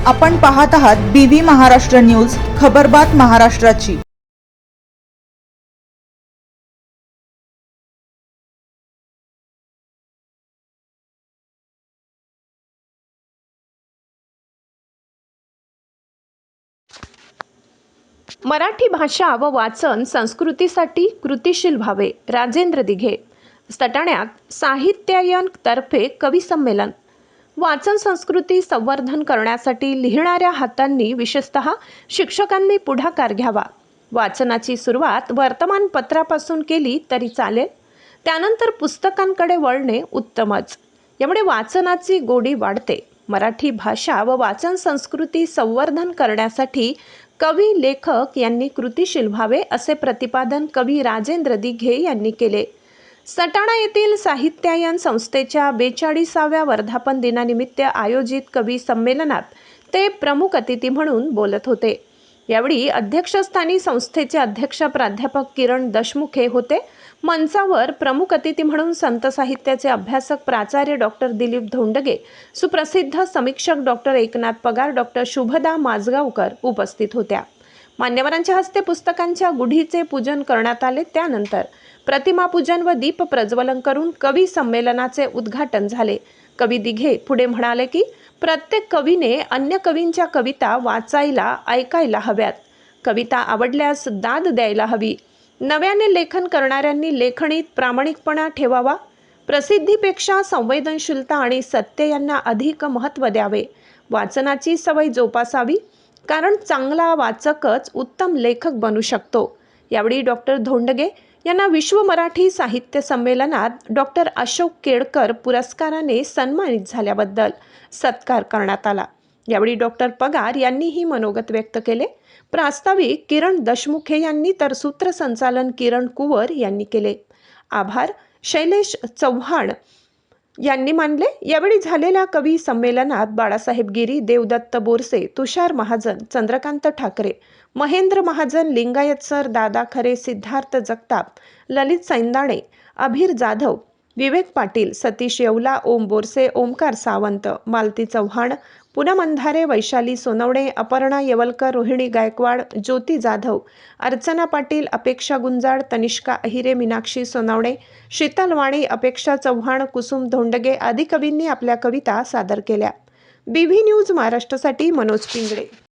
आपण पाहत आहात BV महाराष्ट्र न्यूज, खबरबात महाराष्ट्राची। मराठी भाषा व वाचन संस्कृतीसाठी कृतिशील व्हावे। राजेंद्र दिघे। सटाण्यात साहित्यायन तर्फे कवी संमेलन। वाचन संस्कृती संवर्धन करण्यासाठी लिहिणाऱ्या हातांनी विशेषतः शिक्षकांनी पुढाकार घ्यावा। वाचनाची सुरुवात वर्तमानपत्रापासून केली तरी चालेल, त्यानंतर पुस्तकांकडे वळणे उत्तमच। यामुळे वाचनाची गोडी वाढते। मराठी भाषा व वाचन संस्कृती संवर्धन करण्यासाठी कवी लेखक यांनी कृतिशील व्हावे असे प्रतिपादन कवी राजेंद्र दिघे यांनी केले। सटाणा येथील साहित्यायन संस्थेच्या 42व्या वर्धापन दिनानिमित्त आयोजित कवी संमेलनात ते प्रमुख अतिथी म्हणून बोलत होते। यावेळी अध्यक्षस्थानी संस्थेचे अध्यक्ष प्राध्यापक किरण दशमुखे होते। मंचावर प्रमुख अतिथी म्हणून संत साहित्याचे अभ्यासक प्राचार्य डॉक्टर दिलीप धोंडगे, सुप्रसिद्ध समीक्षक डॉक्टर एकनाथ पगार, डॉक्टर शुभदा माजगावकर उपस्थित होत्या। मान्यवरांच्या हस्ते पुस्तकांच्या गुढीचे पूजन करण्यात आले। त्यानंतर प्रतिमा पूजन व दीप प्रज्वलन करून कवी संमेलनाचे उद्घाटन झाले। कवी दिघे पुढे म्हणाले की प्रत्येक कवीने अन्य कवींच्या कविता वाचायला, ऐकायला हव्यात। कविता आवडल्यास दाद द्यायला हवी। नव्याने लेखन करणाऱ्यांनी लेखणीत प्रामाणिकपणा ठेवावा। प्रसिद्धीपेक्षा संवेदनशीलता आणि सत्य यांना अधिक महत्त्व द्यावे। वाचनाची सवय जोपासावी, कारण चांगला वाचकच उत्तम लेखक बनू शकतो। यावेळी डॉक्टर धोंडगे यांना विश्व मराठी साहित्य संमेलनात डॉक्टर अशोक केळकर पुरस्काराने सन्मानित झाल्याबद्दल सत्कार करण्यात आला। यावेळी डॉक्टर पगार यांनीही मनोगत व्यक्त केले। प्रास्ताविक किरण दशमुखे यांनी तर सूत्रसंचालन किरण कुवर यांनी केले। आभार शैलेश चव्हाण यांनी मानले। यावेळी झालेल्या कवी संमेलनात बाळासाहेब गिरी, देवदत्त बोरसे, तुषार महाजन, चंद्रकांत ठाकरे, महेंद्र महाजन, लिंगायत सर, दादा खरे, सिद्धार्थ जगताप, ललित सैंदाणे, अभिर जाधव, विवेक पाटील, सतीश येवला, ओम बोरसे, ओमकार सावंत, मालती चव्हाण, पूनम अंधारे, वैशाली सोनवणे, अपर्णा येवलकर, रोहिणी गायकवाड, ज्योती जाधव, अर्चना पाटील, अपेक्षा गुंजाळ, तनिष्का अहिरे, मीनाक्षी सोनवणे, शीतल वाणी, अपेक्षा चव्हाण, कुसुम धोंडगे आदी कवींनी आपल्या कविता सादर केल्या। BV न्यूज महाराष्ट्रासाठी मनोज पिंगळे।